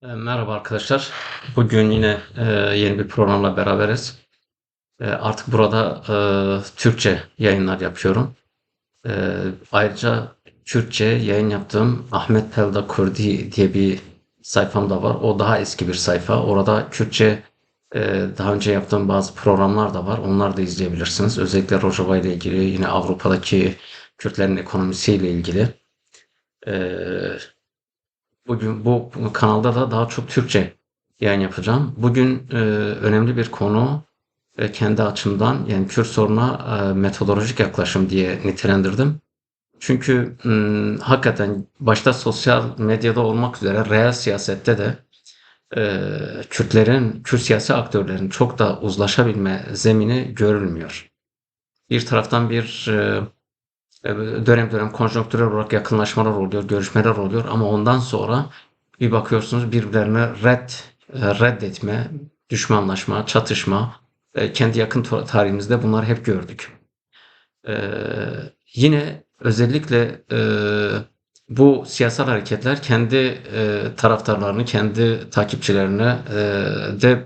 Merhaba arkadaşlar. Bugün yine yeni bir programla beraberiz. Artık burada Türkçe yayınlar yapıyorum. Ayrıca Türkçe yayın yaptığım Ahmet Pelda Kurdi diye bir sayfam da var. O daha eski bir sayfa. Orada Kürtçe daha önce yaptığım bazı programlar da var. Onları da izleyebilirsiniz. Özellikle Rojava ile ilgili, yine Avrupa'daki Kürtlerin ekonomisiyle ilgili. E, Bugün bu kanalda da daha çok Türkçe yayın yapacağım. Bugün önemli bir konu, kendi açımdan, yani Kürt sorununa metodolojik yaklaşım diye nitelendirdim. Çünkü hakikaten başta sosyal medyada olmak üzere reel siyasette de Kürt siyasi aktörlerin çok da uzlaşabilme zemini görülmüyor. Bir taraftan bir dönem dönem konjonktürel olarak yakınlaşmalar oluyor, görüşmeler oluyor ama ondan sonra bir bakıyorsunuz birbirlerine reddetme, düşmanlaşma, çatışma. Kendi yakın tarihimizde bunları hep gördük. E, Yine özellikle bu siyasal hareketler kendi taraftarlarını, kendi takipçilerini de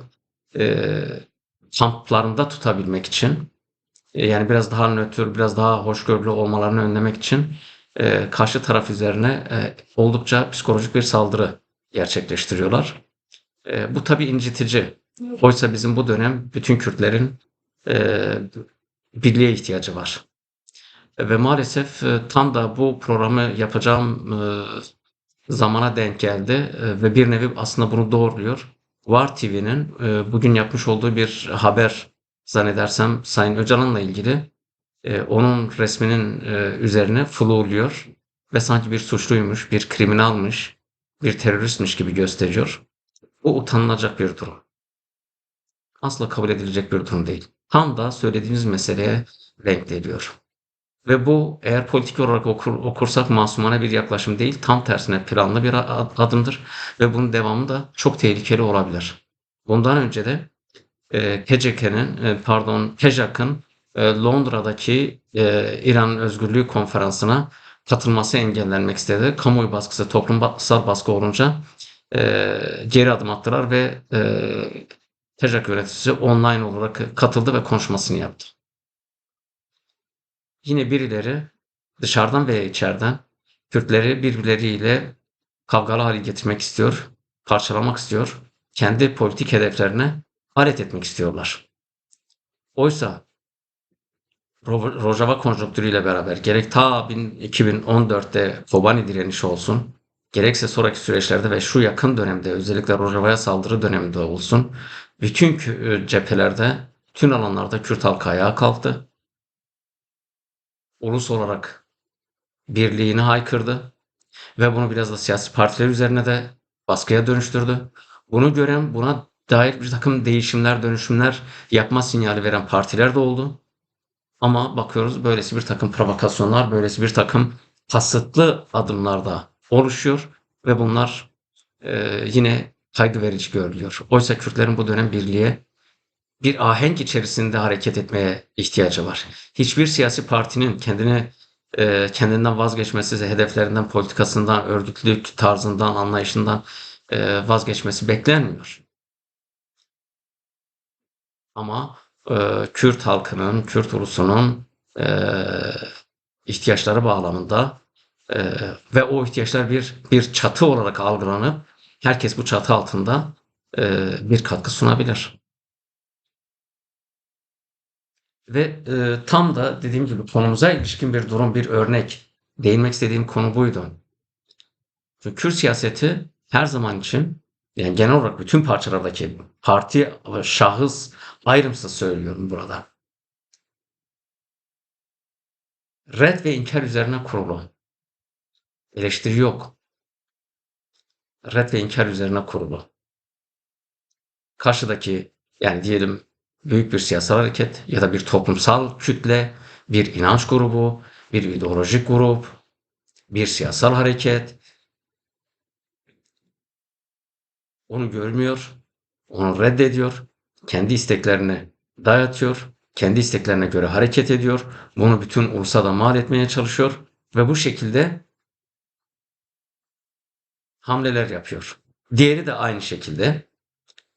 e, kamplarında tutabilmek için, yani biraz daha nötr, biraz daha hoşgörülü olmalarını önlemek için karşı taraf üzerine oldukça psikolojik bir saldırı gerçekleştiriyorlar. Bu tabii incitici. Oysa bizim bu dönem bütün Kürtlerin e, birliğe ihtiyacı var. Ve maalesef tam da bu programı yapacağım zamana denk geldi ve bir nevi aslında bunu doğruluyor. Var TV'nin bugün yapmış olduğu bir haber, zannedersem Sayın Öcalan'la ilgili, onun resminin üzerine florluyor ve sanki bir suçluymuş, bir kriminalmış, bir teröristmiş gibi gösteriyor. Bu utanılacak bir durum. Asla kabul edilecek bir durum değil. Tam da söylediğimiz meseleye renk veriyor. Ve bu, eğer politik olarak okursak, masumane bir yaklaşım değil, tam tersine planlı bir adımdır ve bunun devamı da çok tehlikeli olabilir. Bundan önce de KEJAK'ın Londra'daki İran Özgürlüğü Konferansı'na katılması engellenmek istedi. Kamuoyu baskısı, toplumsal baskı olunca geri adım attılar ve KEJAK yöneticisi online olarak katıldı ve konuşmasını yaptı. Yine birileri dışarıdan veya içeriden Kürtleri birbirleriyle kavgalı hale getirmek istiyor, parçalamak istiyor, kendi politik hedeflerine alet etmek istiyorlar. Oysa Rojava konjonktürüyle beraber gerek ta 2014'te Kobani direnişi olsun, gerekse sonraki süreçlerde ve şu yakın dönemde özellikle Rojava'ya saldırı döneminde olsun, bütün cephelerde, tüm alanlarda Kürt halkı ayağa kalktı. Ulus olarak birliğini haykırdı ve bunu biraz da siyasi partiler üzerine de baskıya dönüştürdü. Bunu gören, buna dair bir takım değişimler, dönüşümler yapma sinyali veren partiler de oldu. Ama bakıyoruz böylesi bir takım provokasyonlar, böylesi bir takım kasıtlı adımlar da oluşuyor ve bunlar yine kaygı verici görülüyor. Oysa Kürtlerin bu dönem birliğe, bir ahenk içerisinde hareket etmeye ihtiyacı var. Hiçbir siyasi partinin kendinden vazgeçmesi, hedeflerinden, politikasından, örgütlülük tarzından, anlayışından vazgeçmesi beklenmiyor. Ama Kürt halkının, Kürt ulusunun eee, ihtiyaçları bağlamında ve o ihtiyaçlar bir çatı olarak algılanıp herkes bu çatı altında bir katkı sunabilir. Ve tam da dediğim gibi konumuza ilişkin bir durum, bir örnek. Değinmek istediğim konu buydu. Çünkü Kürt siyaseti her zaman için, yani genel olarak bütün parçalardaki parti ve şahıs ayrımsız söylüyorum burada, red ve inkar üzerine kurulu. Eleştiri yok. Red ve inkar üzerine kurulu. Karşıdaki, yani diyelim büyük bir siyasal hareket ya da bir toplumsal kütle, bir inanç grubu, bir ideolojik grup, bir siyasal hareket onu görmüyor, onu reddediyor, kendi isteklerini dayatıyor, kendi isteklerine göre hareket ediyor, bunu bütün ulusa da mal etmeye çalışıyor ve bu şekilde hamleler yapıyor. Diğeri de aynı şekilde.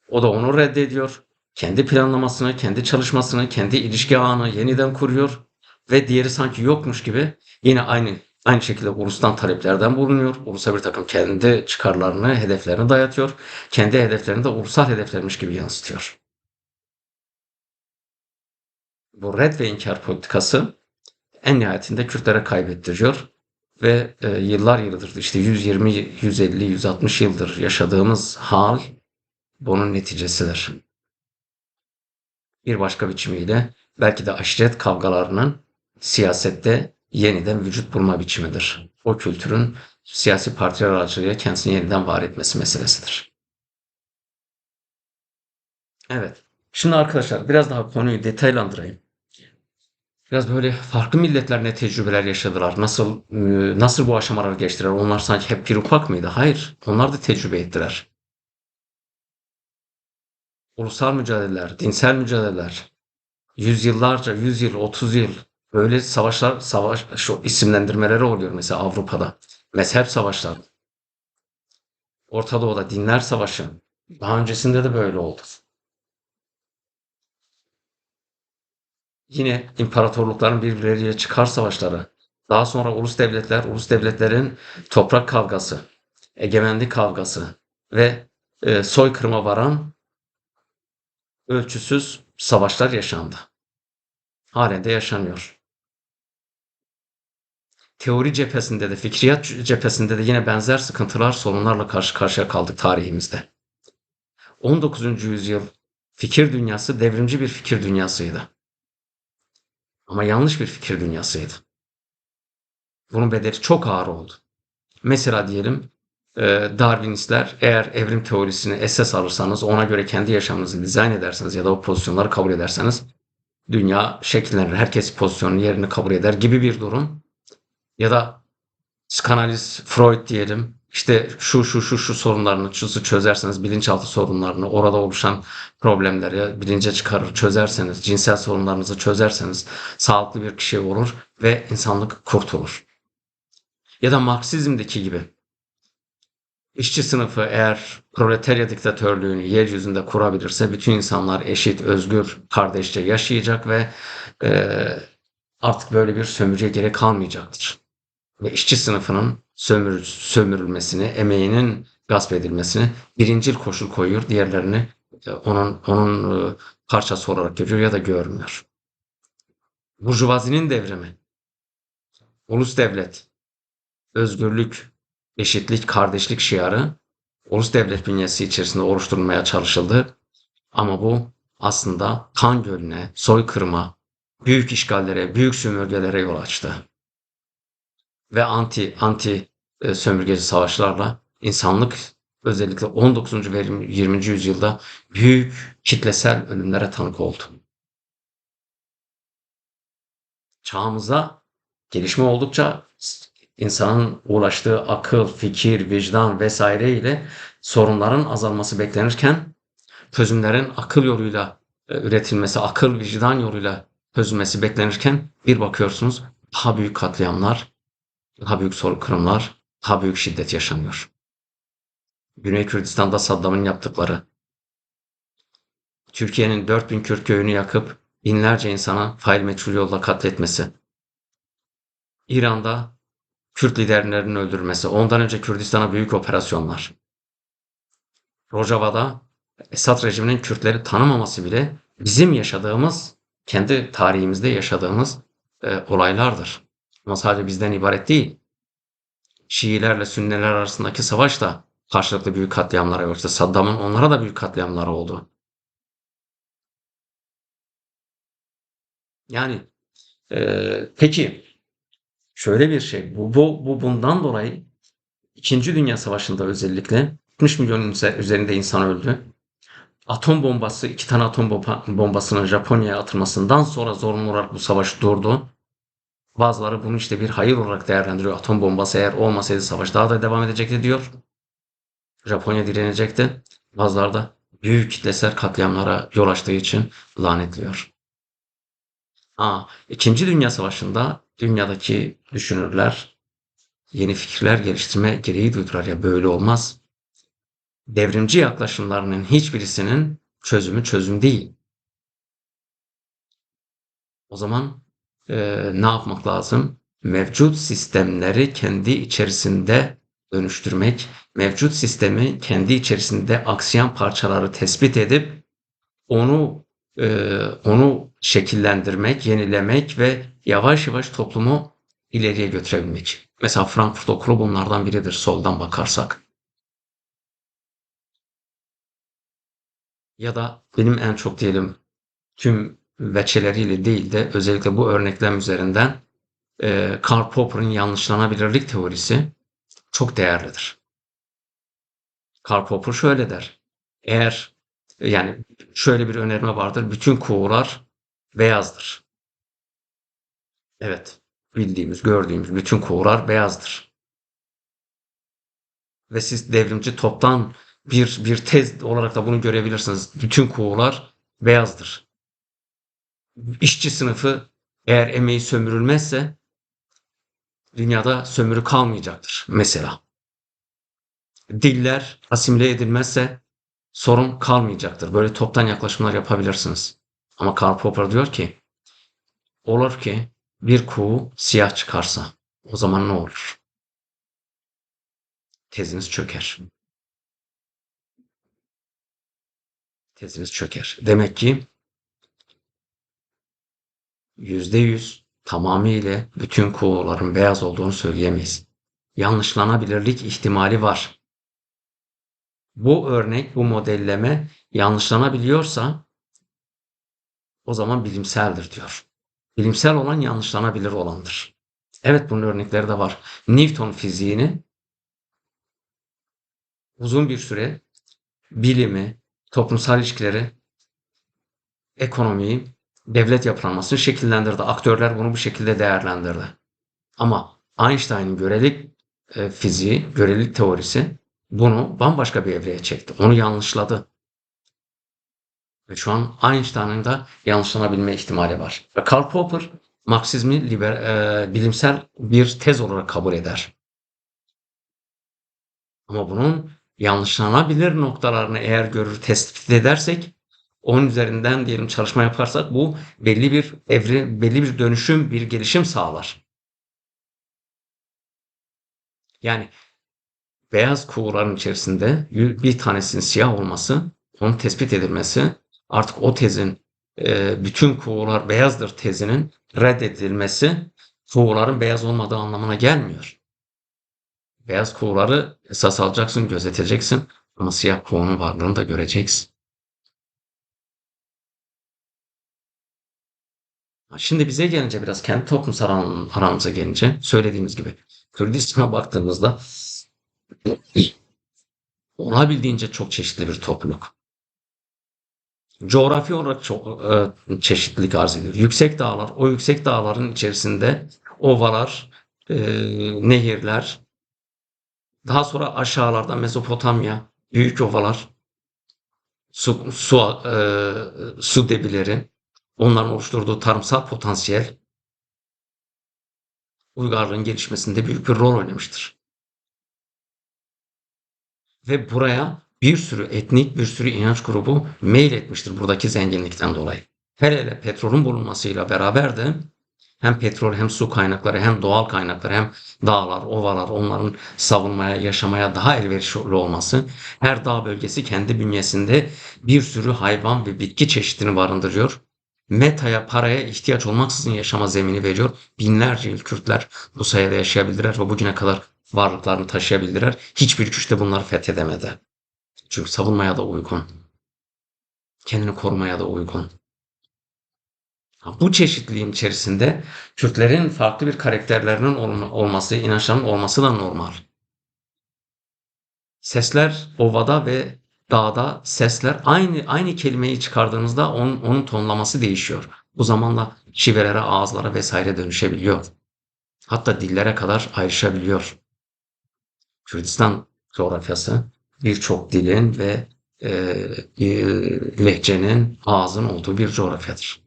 O da onu reddediyor. Kendi planlamasını, kendi çalışmasını, kendi ilişki ağını yeniden kuruyor ve diğeri sanki yokmuş gibi yine aynı şekilde ulustan taleplerden bulunuyor. Ulusa bir takım kendi çıkarlarını, hedeflerini dayatıyor. Kendi hedeflerini de ulusal hedeflermiş gibi yansıtıyor. Bu red ve inkar politikası en nihayetinde Kürtlere kaybettiriyor ve yıllar yılıdır işte 120, 150, 160 yıldır yaşadığımız hal bunun neticesidir. Bir başka biçimiyle belki de aşiret kavgalarının siyasette yeniden vücut bulma biçimidir. O kültürün siyasi partiler aracılığıyla kendisini yeniden var etmesi meselesidir. Evet. Şimdi arkadaşlar biraz daha konuyu detaylandırayım. Biraz böyle farklı milletler ne tecrübeler yaşadılar, nasıl bu aşamaları geçtiler? Onlar sanki hep bir ufak mıydı? Hayır, onlar da tecrübe ettiler. Ulusal mücadeleler, dinsel mücadeleler, yüzyıllarca, 100 yıl, 30 yıl böyle savaş şu isimlendirmeleri oluyor mesela Avrupa'da. Mezhep savaşları, Orta Doğu'da dinler savaşı. Daha öncesinde de böyle oldu. Yine imparatorlukların birbirleriyle çıkar savaşları. Daha sonra ulus devletlerin toprak kavgası, egemenlik kavgası ve soykırıma varan ölçüsüz savaşlar yaşandı. Halen de yaşanıyor. Teori cephesinde de, fikriyat cephesinde de yine benzer sıkıntılar, sorunlarla karşı karşıya kaldık tarihimizde. 19. yüzyıl fikir dünyası devrimci bir fikir dünyasıydı. Ama yanlış bir fikir dünyasıydı. Bunun bedeli çok ağır oldu. Mesela diyelim Darwinistler eğer evrim teorisini esas alırsanız, ona göre kendi yaşamınızı dizayn ederseniz ya da o pozisyonları kabul ederseniz dünya şekillenir. Herkes pozisyonun yerini kabul eder gibi bir durum. Ya da psikanaliz, Freud diyelim. İşte şu sorunlarını çözerseniz, bilinçaltı sorunlarını, orada oluşan problemleri bilince çıkarır, çözerseniz, cinsel sorunlarınızı çözerseniz sağlıklı bir kişi olur ve insanlık kurtulur. Ya da Marksizm'deki gibi işçi sınıfı eğer proletarya diktatörlüğünü yeryüzünde kurabilirse bütün insanlar eşit, özgür, kardeşçe yaşayacak ve artık böyle bir sömürüye gerek kalmayacaktır. Ve işçi sınıfının sömürülmesini, emeğinin gasp edilmesini birincil koşul koyuyor. Diğerlerini onun parçası olarak görüyor ya da görmüyor. Burjuvazinin devrimi, ulus devlet, özgürlük, eşitlik, kardeşlik şiarı ulus devlet bünyesi içerisinde oluşturulmaya çalışıldı. Ama bu aslında kan gölüne, soykırıma, büyük işgallere, büyük sömürgelere yol açtı. Ve anti sömürgeci savaşlarla insanlık özellikle 19. ve 20. yüzyılda büyük kitlesel ölümlere tanık oldu. Çağımıza gelişme oldukça insanın ulaştığı akıl, fikir, vicdan vesaire ile sorunların azalması beklenirken çözümlerin akıl yoluyla üretilmesi, akıl vicdan yoluyla çözülmesi beklenirken bir bakıyorsunuz daha büyük katliamlar, daha büyük soykırımlar, daha büyük şiddet yaşanıyor. Güney Kürdistan'da Saddam'ın yaptıkları, Türkiye'nin 4000 Kürt köyünü yakıp binlerce insana fail meçhul yolla katletmesi, İran'da Kürt liderlerinin öldürülmesi, ondan önce Kürdistan'a büyük operasyonlar, Rojava'da Esad rejiminin Kürtleri tanımaması bile bizim yaşadığımız, kendi tarihimizde yaşadığımız olaylardır. Ama sadece bizden ibaret değil. Şiilerle Sünniler arasındaki savaş da karşılıklı büyük katliamlara yol açtı. Saddam'ın onlara da büyük katliamları oldu. Yani peki şöyle bir şey, bu bundan dolayı İkinci Dünya Savaşı'nda özellikle 60 milyon üzerinde insan öldü. Atom bombası, iki tane bombasının Japonya'ya atılmasından sonra zorunlu olarak bu savaş durdu. Bazıları bunu işte bir hayır olarak değerlendiriyor. Atom bombası eğer olmasaydı savaş daha da devam edecekti diyor. Japonya direnecekti. Bazıları da büyük kitlesel katliamlara yol açtığı için lanetliyor. İkinci Dünya Savaşı'nda dünyadaki düşünürler yeni fikirler geliştirme gereği duydular. Ya böyle olmaz. devrimci yaklaşımlarının hiçbirisinin çözümü çözüm değil. O zaman ne yapmak lazım? Mevcut sistemleri kendi içerisinde dönüştürmek, mevcut sistemi kendi içerisinde aksayan parçaları tespit edip onu şekillendirmek, yenilemek ve yavaş yavaş toplumu ileriye götürebilmek. Mesela Frankfurt Okulu bunlardan biridir soldan bakarsak. Ya da benim en çok diyelim tüm veçeleriyle değil de özellikle bu örneklem üzerinden Karl Popper'ın yanlışlanabilirlik teorisi çok değerlidir. Karl Popper şöyle der. Eğer yani şöyle bir önerme vardır. Bütün kuğular beyazdır. Evet, bildiğimiz, gördüğümüz bütün kuğular beyazdır. Ve siz devrimci toptan bir tez olarak da bunu görebilirsiniz. Bütün kuğular beyazdır. İşçi sınıfı eğer emeği sömürülmezse dünyada sömürü kalmayacaktır mesela. Diller asimile edilmezse sorun kalmayacaktır. Böyle toptan yaklaşımlar yapabilirsiniz. Ama Karl Popper diyor ki, olur ki bir kuğu siyah çıkarsa o zaman ne olur? Teziniz çöker. Teziniz çöker. Demek ki %100 tamamıyla bütün kuğuların beyaz olduğunu söyleyemeyiz. Yanlışlanabilirlik ihtimali var. Bu örnek, bu modelleme yanlışlanabiliyorsa o zaman bilimseldir diyor. Bilimsel olan yanlışlanabilir olandır. Evet, bunun örnekleri de var. Newton fiziğini uzun bir süre bilimi, toplumsal ilişkileri, ekonomiyi, devlet yapılanmasını şekillendirdi. Aktörler bunu bu şekilde değerlendirdi. Ama Einstein'ın görelilik fiziği, görelilik teorisi bunu bambaşka bir evreye çekti. Onu yanlışladı. Ve şu an Einstein'ın da yanlışlanabilme ihtimali var. Ve Karl Popper Marksizmi bilimsel bir tez olarak kabul eder. Ama bunun yanlışlanabilir noktalarını eğer görür, tespit edersek, onun üzerinden diyelim çalışma yaparsak bu belli bir evre, belli bir dönüşüm, bir gelişim sağlar. Yani beyaz kuğuların içerisinde bir tanesinin siyah olması, onun tespit edilmesi, artık o tezin bütün kuğular beyazdır tezinin reddedilmesi, kuğuların beyaz olmadığı anlamına gelmiyor. Beyaz kuğuları esas alacaksın, gözeteceksin ama siyah kuğunun varlığını da göreceksin. Şimdi bize gelince biraz kendi toplumsal aramıza gelince söylediğimiz gibi Kürdistan'a baktığımızda olabildiğince çok çeşitli bir topluluk. Coğrafi olarak çok çeşitlilik arz ediyor. Yüksek dağlar, o yüksek dağların içerisinde ovalar, e, nehirler, daha sonra aşağılarda Mezopotamya, büyük ovalar, su debileri, onların oluşturduğu tarımsal potansiyel uygarlığın gelişmesinde büyük bir rol oynamıştır. Ve buraya bir sürü etnik, bir sürü inanç grubu meyletmiştir buradaki zenginlikten dolayı. Hele hele petrolün bulunmasıyla beraber de hem petrol hem su kaynakları hem doğal kaynakları hem dağlar, ovalar onların savunmaya, yaşamaya daha elverişli olması, her dağ bölgesi kendi bünyesinde bir sürü hayvan ve bitki çeşidini barındırıyor. Metaya, paraya ihtiyaç olmaksızın yaşama zemini veriyor. Binlerce yıl Kürtler bu sayede yaşayabildiler ve bugüne kadar varlıklarını taşıyabildiler. Hiçbir güç de bunları fethedemedi. Çünkü savunmaya da uygun, kendini korumaya da uygun. Bu çeşitliliğin içerisinde Kürtlerin farklı bir karakterlerinin olması, inançlarının olması da normal. Sesler ovada ve dağda sesler aynı kelimeyi çıkardığınızda onun tonlaması değişiyor. Bu zamanla şivelere, ağızlara vesaire dönüşebiliyor. Hatta dillere kadar ayrışabiliyor. Kürdistan coğrafyası birçok dilin ve lehçenin, ağzın olduğu bir coğrafyadır.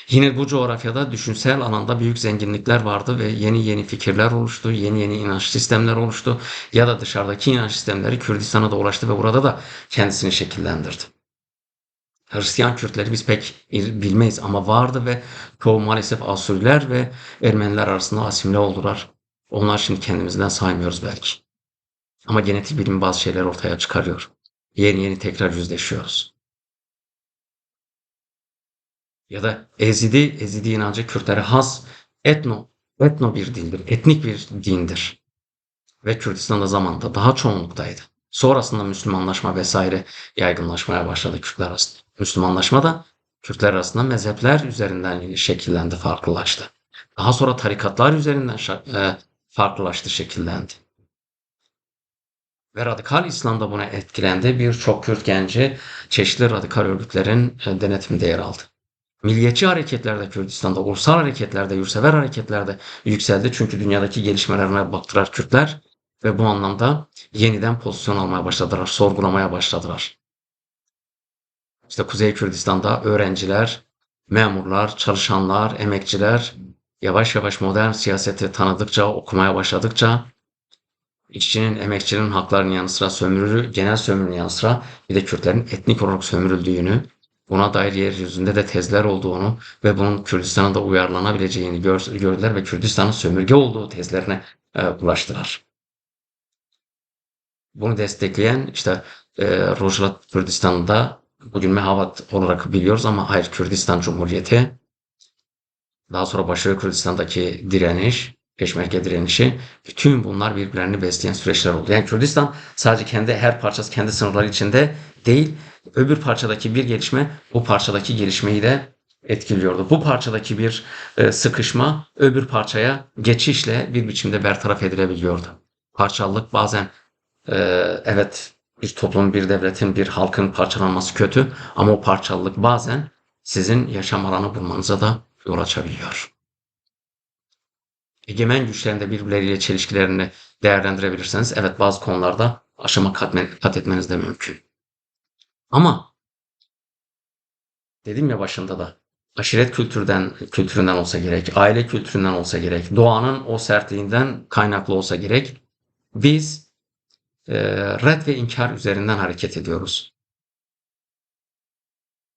Yine bu coğrafyada düşünsel alanda büyük zenginlikler vardı ve yeni yeni fikirler oluştu, yeni yeni inanç sistemleri oluştu ya da dışarıdaki inanç sistemleri Kürdistan'a da ulaştı ve burada da kendisini şekillendirdi. Hristiyan Kürtleri biz pek bilmeyiz ama vardı ve çoğu maalesef Asuriler ve Ermeniler arasında asimile oldular. Onlar şimdi kendimizden saymıyoruz belki. Ama genetik bilim bazı şeyler ortaya çıkarıyor. Yeni yeni tekrar yüzleşiyoruz. Ya da Ezidi inancı Kürtlere has etno bir dildir, etnik bir dindir. Ve Kürdistan'da zamanında daha çoğunluktaydı. Sonrasında Müslümanlaşma vesaire yaygınlaşmaya başladı Kürtler arasında. Müslümanlaşma da Kürtler arasında mezhepler üzerinden şekillendi, farklılaştı. Daha sonra tarikatlar üzerinden farklılaştı, şekillendi. Ve radikal İslam da buna etkilendi. Birçok Kürt genci çeşitli radikal örgütlerin denetiminde yer aldı. Milliyetçi hareketlerde Kürdistan'da, ulusal hareketlerde, yurtsever hareketlerde yükseldi. Çünkü dünyadaki gelişmelerine baktılar Kürtler ve bu anlamda yeniden pozisyon almaya başladılar, sorgulamaya başladılar. İşte Kuzey Kürdistan'da öğrenciler, memurlar, çalışanlar, emekçiler yavaş yavaş modern siyaseti tanıdıkça, okumaya başladıkça işçinin, emekçinin haklarının yanı sıra genel sömürünün yanı sıra bir de Kürtlerin etnik olarak sömürüldüğünü, buna dair yeryüzünde de tezler olduğunu ve bunun Kürdistan'a da uyarlanabileceğini gördüler ve Kürdistan'ın sömürge olduğu tezlerine ulaştılar. Bunu destekleyen işte Rojava Kürdistan'da bugün Mehavat olarak biliyoruz ama hayır, Kürdistan Cumhuriyeti, daha sonra Başarı Kürdistan'daki direniş, Peşmerge direnişi, bütün bunlar birbirlerini besleyen süreçler oldu. Yani Kürdistan sadece her parçası kendi sınırları içinde değil, öbür parçadaki bir gelişme bu parçadaki gelişmeyi de etkiliyordu. Bu parçadaki bir sıkışma öbür parçaya geçişle bir biçimde bertaraf edilebiliyordu. Parçalılık bazen evet, bir toplumun, bir devletin, bir halkın parçalanması kötü ama o parçalılık bazen sizin yaşam alanı bulmanıza da yol açabiliyor. Egemen güçlerin de birbirleriyle çelişkilerini değerlendirebilirseniz evet, bazı konularda aşama kat etmeniz de mümkün. Ama dedim ya başında da, aşiret kültüründen olsa gerek, aile kültüründen olsa gerek, doğanın o sertliğinden kaynaklı olsa gerek, biz red ve inkar üzerinden hareket ediyoruz.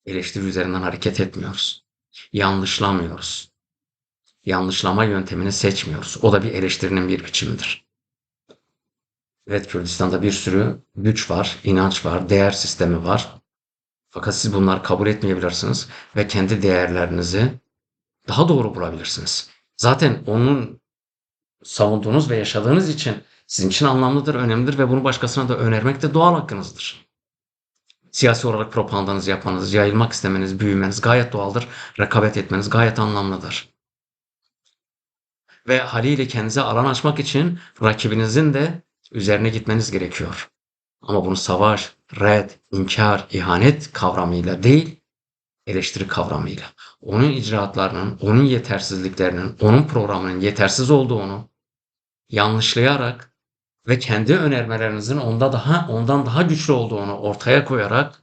Eleştiri üzerinden hareket etmiyoruz. Yanlışlamıyoruz. Yanlışlama yöntemini seçmiyoruz. O da bir eleştirinin bir biçimidir. Evet, Kürdistan'da bir sürü güç var, inanç var, değer sistemi var. Fakat siz bunları kabul etmeyebilirsiniz ve kendi değerlerinizi daha doğru bulabilirsiniz. Zaten onun savunduğunuz ve yaşadığınız için sizin için anlamlıdır, önemlidir ve bunu başkasına da önermek de doğal hakkınızdır. Siyasi olarak propagandanızı yapmanız, yayılmak istemeniz, büyümeniz gayet doğaldır. Rekabet etmeniz gayet anlamlıdır. Ve haliyle kendinize alan açmak için rakibinizin de üzerine gitmeniz gerekiyor. Ama bunu savaş, red, inkar, ihanet kavramıyla değil, eleştiri kavramıyla. Onun icraatlarının, onun yetersizliklerinin, onun programının yetersiz olduğunu yanlışlayarak ve kendi önermelerinizin ondan daha güçlü olduğunu ortaya koyarak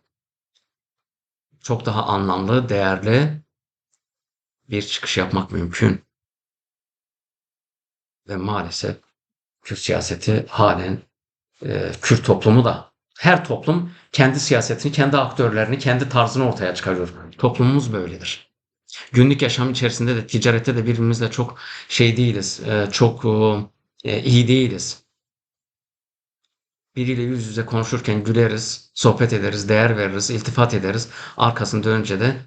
çok daha anlamlı, değerli bir çıkış yapmak mümkün. Ve maalesef Kürt siyaseti halen, Kürt toplumu da, her toplum kendi siyasetini, kendi aktörlerini, kendi tarzını ortaya çıkarıyor. Toplumumuz böyledir. Günlük yaşam içerisinde de, ticarette de birbirimizle çok şey değiliz, çok iyi değiliz. Biriyle yüz yüze konuşurken güleriz, sohbet ederiz, değer veririz, iltifat ederiz. Arkasını dönünce de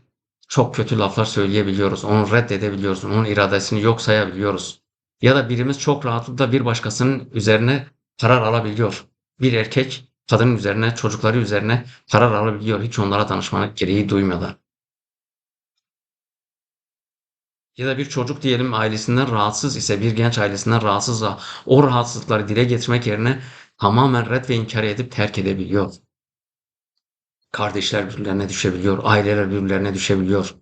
çok kötü laflar söyleyebiliyoruz. Onu reddedebiliyoruz. Onun iradesini yok sayabiliyoruz. Ya da birimiz çok rahatlıkla bir başkasının üzerine karar alabiliyor. Bir erkek kadının üzerine, çocukları üzerine karar alabiliyor. Hiç onlara danışmanın gereği duymadan. Ya da bir çocuk diyelim ailesinden rahatsız ise, bir genç ailesinden rahatsızsa o rahatsızlıkları dile getirmek yerine tamamen red ve inkar edip terk edebiliyor. Kardeşler birbirlerine düşebiliyor, aileler birbirlerine düşebiliyor.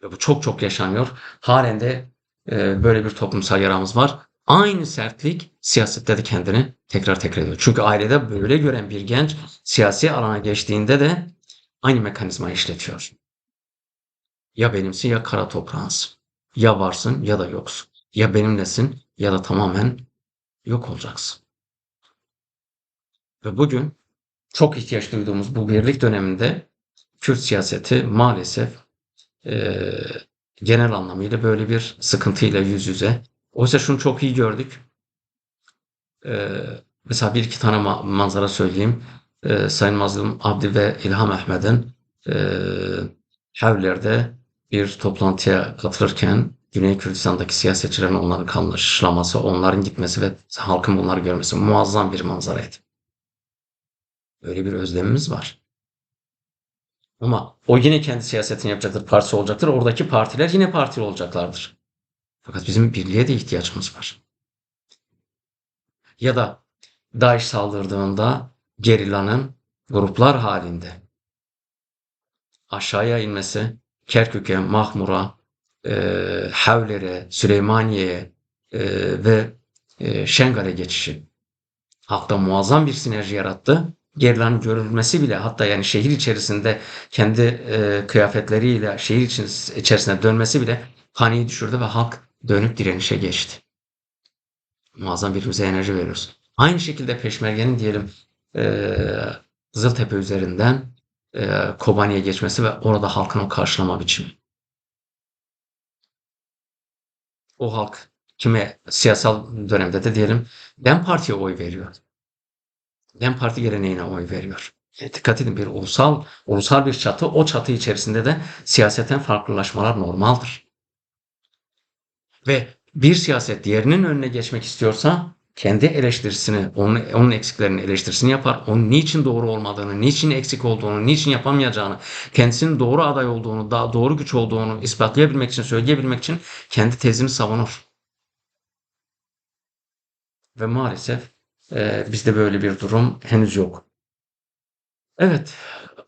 Ve bu çok çok yaşanıyor. Halen de böyle bir toplumsal yaramız var. Aynı sertlik siyasette de kendini tekrar ediyor. Çünkü ailede böyle gören bir genç siyasi alana geçtiğinde de aynı mekanizmayı işletiyor. Ya benimsin ya kara toprağınsın. Ya varsın ya da yoksun. Ya benimlesin ya da tamamen yok olacaksın. Ve bugün çok ihtiyaç duyduğumuz bu birlik döneminde Kürt siyaseti maalesef eee, genel anlamıyla böyle bir sıkıntıyla yüz yüze. Oysa şunu çok iyi gördük. Mesela bir iki tane manzara söyleyeyim. Sayın Mazlum Abdi ve İlham Ahmet'in eee Evler'de bir toplantıya katılırken Güney Kürdistan'daki siyasetçilerin onları karşılaması, onların gitmesi ve halkın bunları görmesi muazzam bir manzaraydı. Öyle bir özlemimiz var. Ama o yine kendi siyasetini yapacaktır, partisi olacaktır. Oradaki partiler yine partili olacaklardır. Fakat bizim birliğe de ihtiyacımız var. Ya da DAEŞ saldırdığında gerillanın gruplar halinde aşağıya inmesi, Kerkük'e, Mahmur'a, Hevler'e, Süleymaniye'ye ve Şengal'e geçişi halkta muazzam bir sinerji yarattı. Gerilanın görülmesi bile hatta yani şehir içerisinde kendi kıyafetleriyle şehir içerisine dönmesi bile paniği düşürdü ve halk dönüp direnişe geçti. Muazzam birbirimize enerji veriyoruz. Aynı şekilde Peşmerge'nin diyelim eee Kızıltepe üzerinden Kobani'ye geçmesi ve orada halkın o karşılama biçimi. O halk kime siyasal dönemde de diyelim DEM Parti'ye oy veriyor. DEM Parti geleneğine oy veriyor. Dikkat edin bir ulusal bir çatı, o çatı içerisinde de siyaseten farklılaşmalar normaldir. Ve bir siyaset diğerinin önüne geçmek istiyorsa kendi eleştirisini, onun eksiklerinin eleştirisini yapar. Onun niçin doğru olmadığını, niçin eksik olduğunu, niçin yapamayacağını, kendisinin doğru aday olduğunu, daha doğru güç olduğunu ispatlayabilmek için, söyleyebilmek için kendi tezini savunur. Ve maalesef bizde böyle bir durum henüz yok. Evet,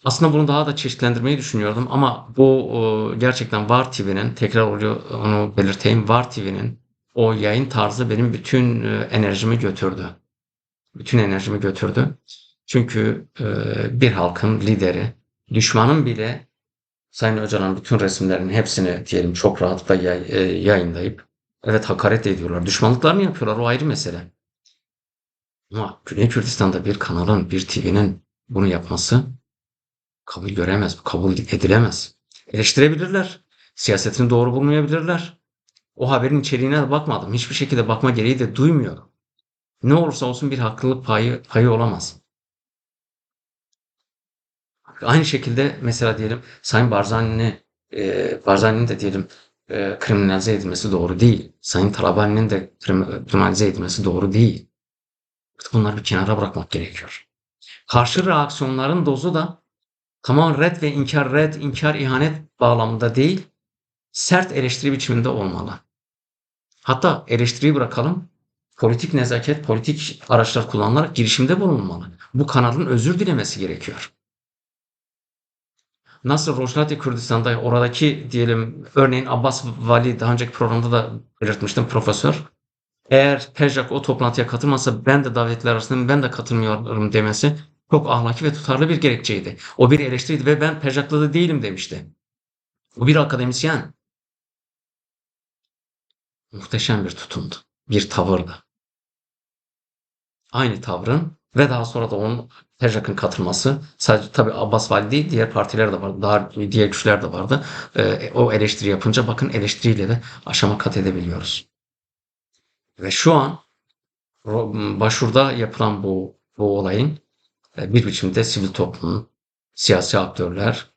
aslında bunu daha da çeşitlendirmeyi düşünüyordum ama bu gerçekten VAR TV'nin tekrar onu belirteyim. VAR TV'nin o yayın tarzı benim bütün enerjimi götürdü. Bütün enerjimi götürdü. Çünkü bir halkın lideri, düşmanın bile Sayın Öcalan'ın bütün resimlerinin hepsini diyelim çok rahatlıkla yayınlayıp evet hakaret ediyorlar. Düşmanlıklarını yapıyorlar o ayrı mesele. Ama Güney Kürdistan'da bir kanalın, bir TV'nin bunu yapması kabul göremez, kabul edilemez. Eleştirebilirler. Siyasetini doğru bulmayabilirler. O haberin içeriğine de bakmadım. Hiçbir şekilde bakma gereği de duymuyorum. Ne olursa olsun bir haklılık payı olamaz. Aynı şekilde mesela diyelim Sayın Barzani'nin de diyelim kriminalize edilmesi doğru değil. Sayın Talabani'nin de kriminalize edilmesi doğru değil. Bunları bir kenara bırakmak gerekiyor. Karşı reaksiyonların dozu da tamamen red ve inkar, red, inkar, ihanet bağlamında değil, sert eleştiri biçiminde olmalı. Hatta eleştiriyi bırakalım, politik nezaket, politik araçlar kullanılarak girişimde bulunmalı. Bu kanalın özür dilemesi gerekiyor. Nasıl Rojava Kürdistan'da oradaki diyelim örneğin Abbas Vali daha önceki programda da belirtmiştim profesör. Eğer Pejak o toplantıya katılmasa ben de davetliler arasındayım ben de katılmıyorum demesi çok ahlaki ve tutarlı bir gerekçeydi. O bir eleştiriydi ve ben Pejak'la da değilim demişti. O bir akademisyen. Muhteşem bir tutumdu. Bir tavırdı. Aynı tavrın ve daha sonra da onun TEJAK'ın katılması sadece tabii Abbas Vali değil diğer partiler de vardı. Daha diğer güçler de vardı. O eleştiri yapınca bakın eleştiriyle de aşama kat edebiliyoruz. Ve şu an başvurda yapılan bu olayın bir biçimde sivil toplum, siyasi aktörler,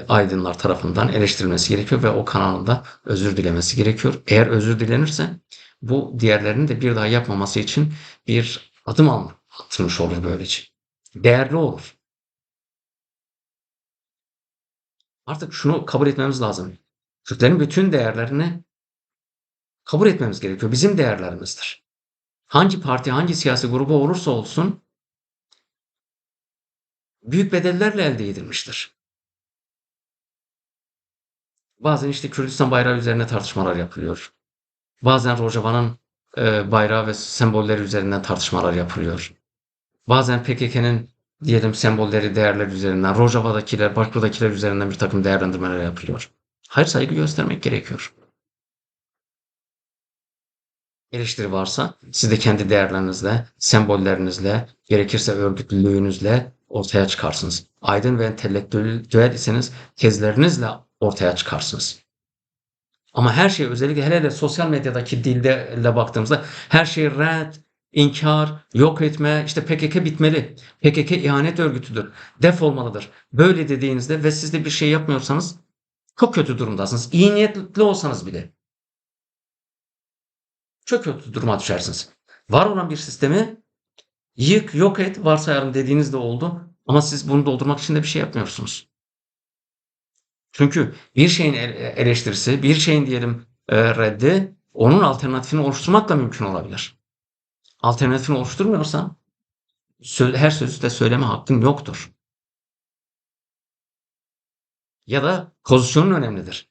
aydınlar tarafından eleştirilmesi gerekiyor ve o kanalın da özür dilemesi gerekiyor. Eğer özür dilenirse bu diğerlerinin de bir daha yapmaması için bir adım atılmış olur böylece. Değerli olur. Artık şunu kabul etmemiz lazım. Türklerin bütün değerlerini kabul etmemiz gerekiyor. Bizim değerlerimizdir. Hangi parti, hangi siyasi grubu olursa olsun büyük bedellerle elde edilmiştir. Bazen işte Kürdistan bayrağı üzerine tartışmalar yapılıyor. Bazen Rojava'nın bayrağı ve sembolleri üzerinden tartışmalar yapılıyor. Bazen PKK'nın diyelim sembolleri, değerler üzerinden, Rojava'dakiler, Başbu'dakiler üzerinden bir takım değerlendirmeler yapılıyor. Hayır, saygı göstermek gerekiyor. Eleştiri varsa siz de kendi değerlerinizle, sembollerinizle, gerekirse örgütlülüğünüzle ortaya çıkarsınız. Aydın ve entelektüel iseniz tezlerinizle ortaya çıkarsınız. Ama her şey özellikle hele hele sosyal medyadaki dilde baktığımızda her şey red, inkar, yok etme, işte PKK bitmeli, PKK ihanet örgütüdür, defolmalıdır. Böyle dediğinizde ve siz de bir şey yapmıyorsanız çok kötü durumdasınız. İyi niyetli olsanız bile çok kötü duruma düşersiniz. Var olan bir sistemi yık, yok et, varsayalım dediğiniz de oldu. Ama siz bunu doldurmak için de bir şey yapmıyorsunuz. Çünkü bir şeyin eleştirisi, bir şeyin diyelim reddi, onun alternatifini oluşturmakla mümkün olabilir. Alternatifini oluşturmuyorsan her sözü de söyleme hakkın yoktur. Ya da pozisyonun önemlidir.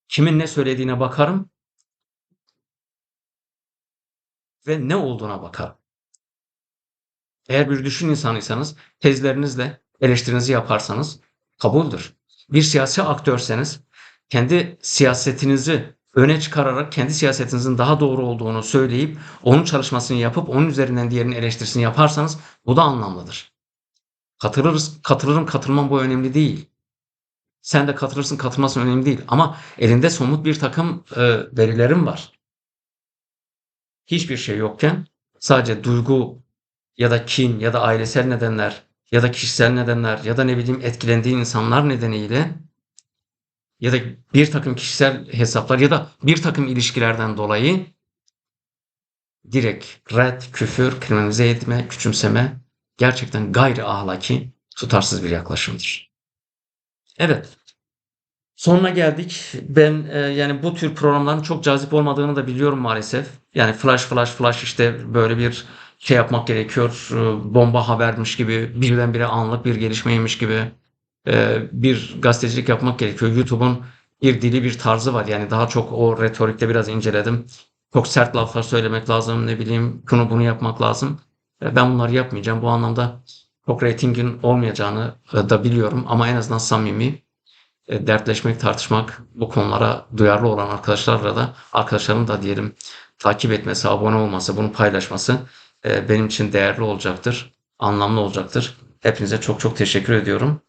Kimin ne söylediğine bakarım ve ne olduğuna bakarım. Eğer bir düşün insanıysanız tezlerinizle eleştirinizi yaparsanız kabuldür. Bir siyasi aktörseniz kendi siyasetinizi öne çıkararak kendi siyasetinizin daha doğru olduğunu söyleyip onun çalışmasını yapıp onun üzerinden diğerinin eleştirisini yaparsanız bu da anlamlıdır. Katılırım katılmam bu önemli değil. Sen de katılırsın katılmasın önemli değil. Ama elinde somut bir takım verilerim var. Hiçbir şey yokken sadece duygu ya da kin ya da ailesel nedenler ya da kişisel nedenler ya da ne bileyim etkilendiği insanlar nedeniyle ya da bir takım kişisel hesaplar ya da bir takım ilişkilerden dolayı direkt red, küfür, kriminalize etme, küçümseme gerçekten gayri ahlaki, tutarsız bir yaklaşımdır. Evet, sonuna geldik. Ben yani bu tür programların çok cazip olmadığını da biliyorum maalesef. Yani flash işte böyle bir şey yapmak gerekiyor. Bomba habermiş gibi, birdenbire anlık bir gelişmeymiş gibi bir gazetecilik yapmak gerekiyor. YouTube'un bir dili, bir tarzı var. Yani daha çok o retorikte biraz inceledim. Çok sert laflar söylemek lazım, ne bileyim, şunu bunu yapmak lazım. Ben bunları yapmayacağım. Bu anlamda çok reytingin olmayacağını da biliyorum ama en azından samimi dertleşmek, tartışmak, bu konulara duyarlı olan arkadaşlarım da diyelim takip etmesi, abone olması, bunu paylaşması benim için değerli olacaktır, anlamlı olacaktır. Hepinize çok çok teşekkür ediyorum.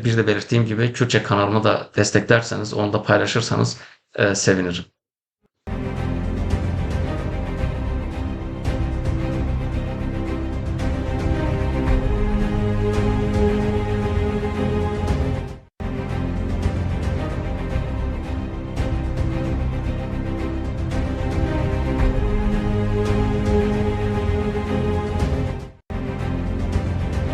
Bir de belirttiğim gibi Kürtçe kanalımı da desteklerseniz, onu da paylaşırsanız sevinirim.